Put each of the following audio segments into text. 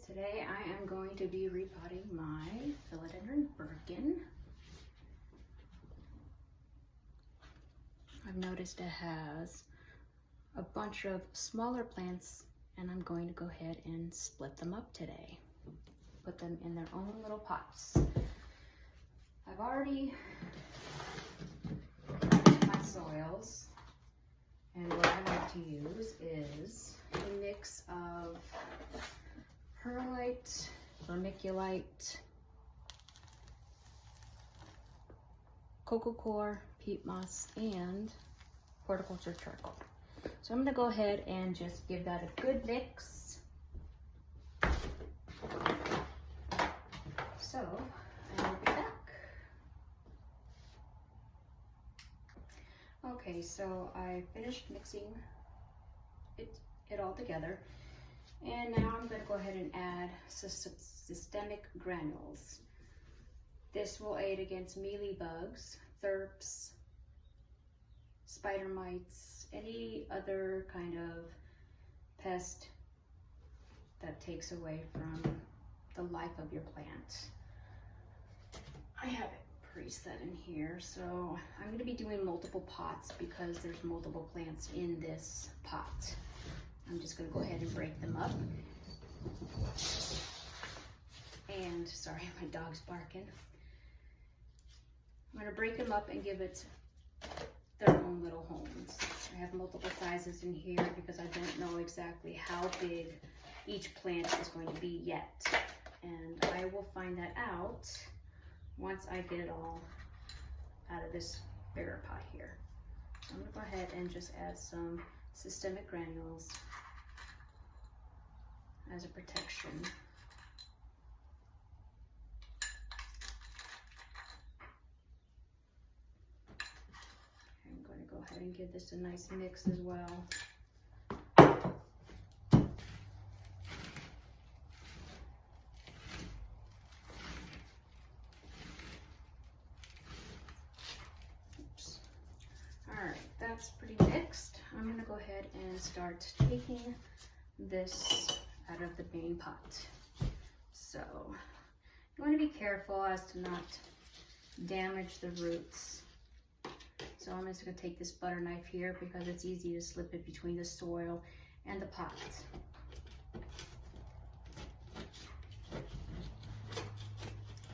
Today I am going to be repotting my Philodendron Birkin. I've noticed it has a bunch of smaller plants and I'm going to go ahead and split them up today. Put them in their own little pots. I've already mixed my soils, and what I like to use is a mix of perlite, vermiculite, cocoa coir, peat moss, and horticulture charcoal. So I'm going to go ahead and just give that a good mix. So I will be back. Okay, so I finished mixing it all together. And now I'm going to go ahead and add systemic granules. This will aid against mealybugs, thrips, spider mites, any other kind of pest that takes away from the life of your plant. I have it preset in here, so I'm going to be doing multiple pots because there's multiple plants in this pot. I'm just going to go ahead and break them up. And sorry, my dog's barking. I'm going to break them up and give it their own little homes. I have multiple sizes in here because I don't know exactly how big each plant is going to be yet. And I will find that out once I get it all out of this bigger pot here. So I'm going to go ahead and just add some systemic granules as a protection. I'm going to go ahead and give this a nice mix as well. Oops. All right, that's pretty mixed. I'm going to go ahead and start taking this out of the main pot. So you want to be careful as to not damage the roots. So I'm just going to take this butter knife here because it's easy to slip it between the soil and the pot.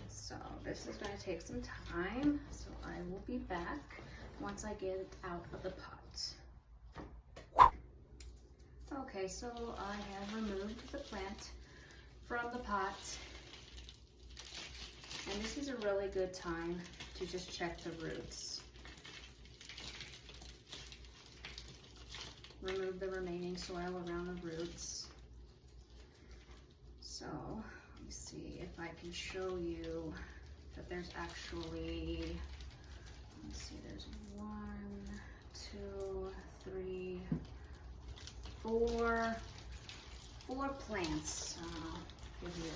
So this is going to take some time, so I will be back once I get it out of the pot. Okay, so I have removed the plant from the pot, and this is a really good time to just check the roots. Remove the remaining soil around the roots. So let me see if I can show you that there's actually, let's see, there's 1, 2, 3, 4 plants. Give you,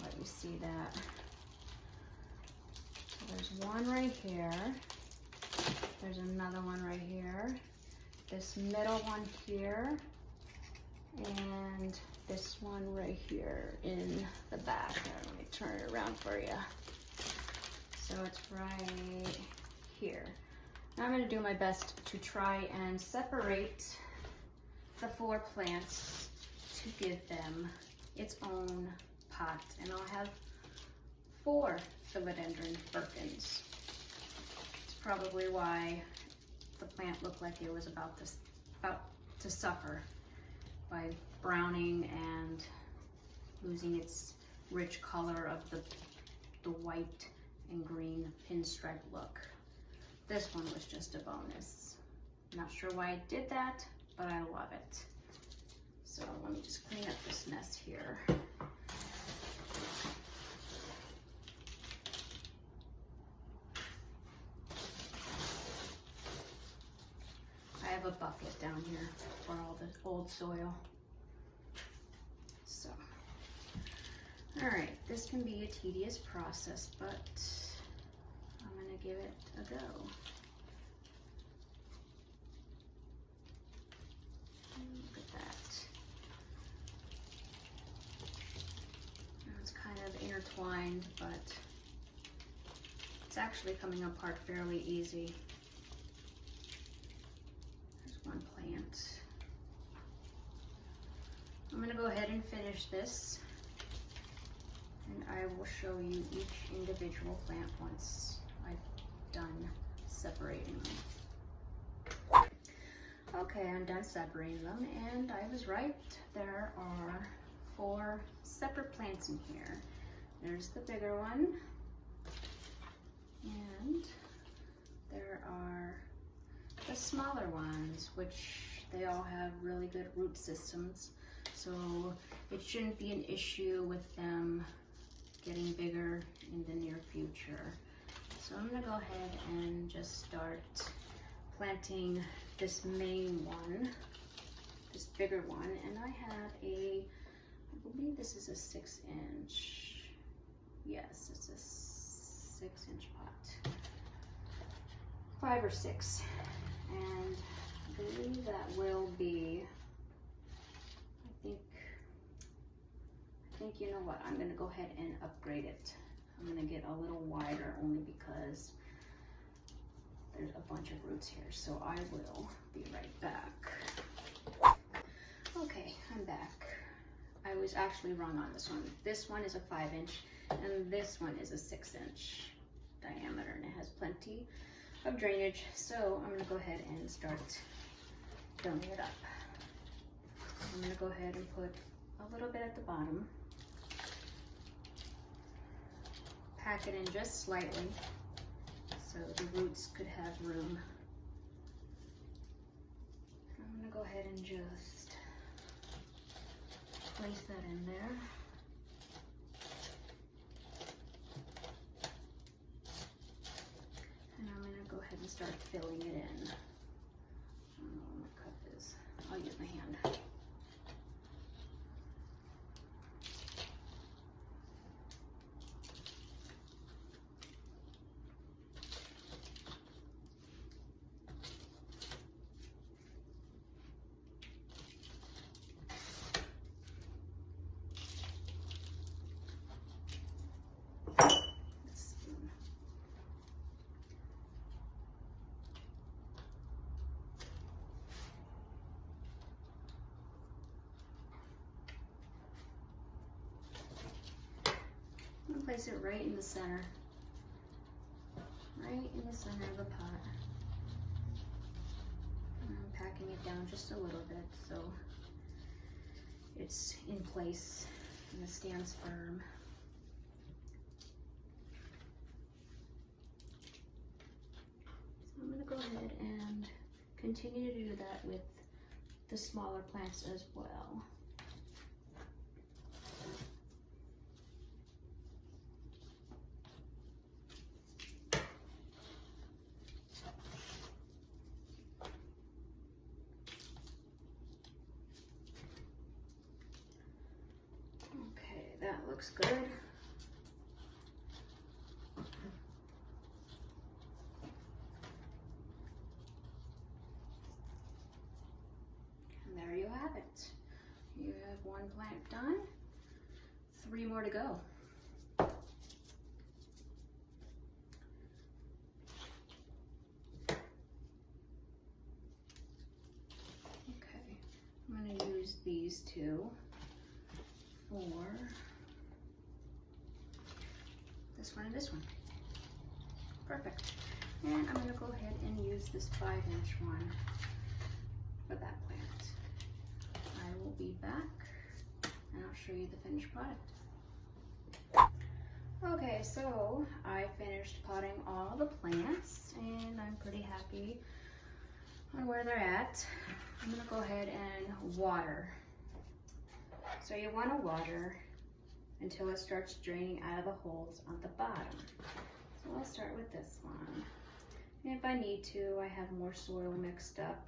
let you see that. So there's one right here. There's another one right here. This middle one here, and this one right here in the back. Here, let me turn it around for you. So it's right here. Now I'm going to do my best to try and separate the 4 plants to give them its own pot, and I'll have 4 Philodendron Birkins. It's probably why the plant looked like it was about to suffer by browning and losing its rich color of the white and green pinstripe look. This one was just a bonus. Not sure why I did that, but I love it. So let me just clean up this mess here. I have a bucket down here for all the old soil. So, all right, this can be a tedious process, but I'm gonna give it a go. Look at that. intertwined, but it's actually coming apart fairly easy. There's one plant. I'm gonna go ahead and finish this, and I will show you each individual plant once I've done separating them. Okay, I'm done separating them, and I was right. There are 4 separate plants in here. There's the bigger one, and there are the smaller ones, which they all have really good root systems, so it shouldn't be an issue with them getting bigger in the near future. So I'm gonna go ahead and just start planting this main one, this bigger one, and I have I believe this is a 6-inch. Yes, it's a 6-inch pot. 5 or 6. And I believe that will be, I think you know what, I'm gonna go ahead and upgrade it. I'm gonna get a little wider only because there's a bunch of roots here, so I will be right back. Okay, I'm back. I was actually wrong on this one. This one is a 5-inch, and this one is a 6-inch diameter, and it has plenty of drainage. So I'm gonna go ahead and start filling it up. I'm gonna go ahead and put a little bit at the bottom. Pack it in just slightly so the roots could have room. I'm gonna go ahead and just place that in there. And I'm gonna go ahead and start filling it in. I don't know where my cup is. I'll use my hand. Place it right in the center, right in the center of the pot. And I'm packing it down just a little bit so it's in place and it stands firm. So I'm going to go ahead and continue to do that with the smaller plants as well. That looks good. And there you have it. You have 1 plant done, 3 more to go. Okay, I'm going to use these 2 for this one and this one. Perfect. And I'm going to go ahead and use this 5-inch one for that plant. I will be back and I'll show you the finished product. Okay, so I finished potting all the plants and I'm pretty happy on where they're at. I'm going to go ahead and water. So you want to water until it starts draining out of the holes on the bottom. So I'll start with this one. And if I need to, I have more soil mixed up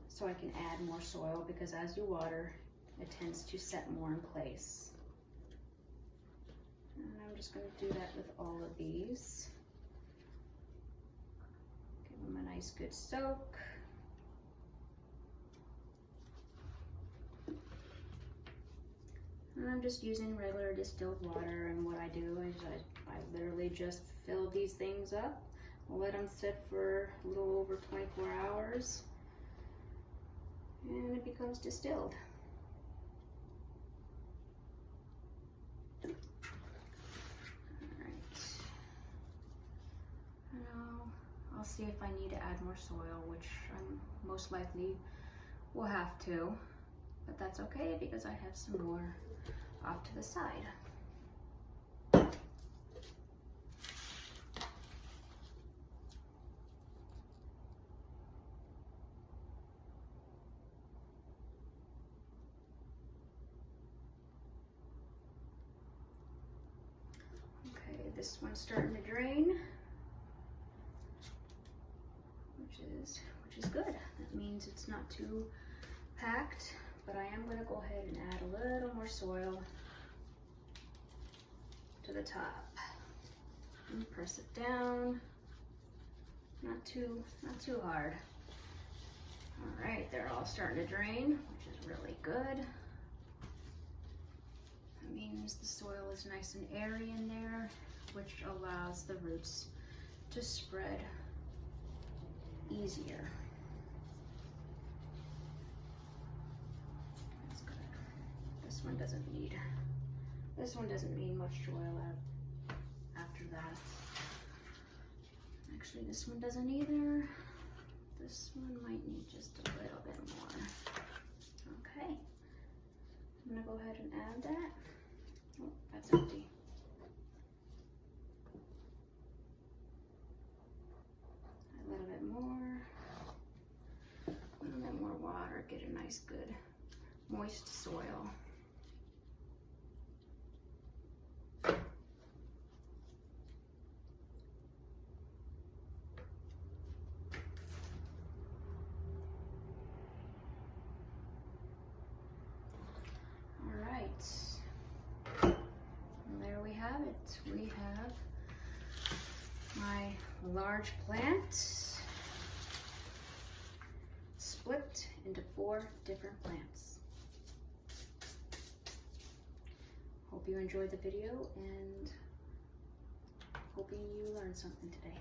so I can add more soil because as you water, it tends to set more in place. And I'm just going to do that with all of these. Give them a nice good soak. And I'm just using regular distilled water, and what I do is I literally just fill these things up. I'll let them sit for a little over 24 hours and it becomes distilled. I'll see if I need to add more soil, which I most likely will have to, but that's okay because I have some more off to the side. Okay, this one's starting to drain. Which is good. That means it's not too packed, but I am going to go ahead and add a little more soil to the top and press it down. Not too hard. All right, they're all starting to drain, which is really good. That means the soil is nice and airy in there, which allows the roots to spread easier. That's good. This one doesn't need much soil after that. Actually, this one doesn't either. This one might need just a little bit more. Okay. I'm gonna go ahead and add that. Oh, that's empty. A little bit more water, get a nice good moist soil. All right, and there we have it. We have my large plant split into 4 different plants. Hope you enjoyed the video and hoping you learned something today.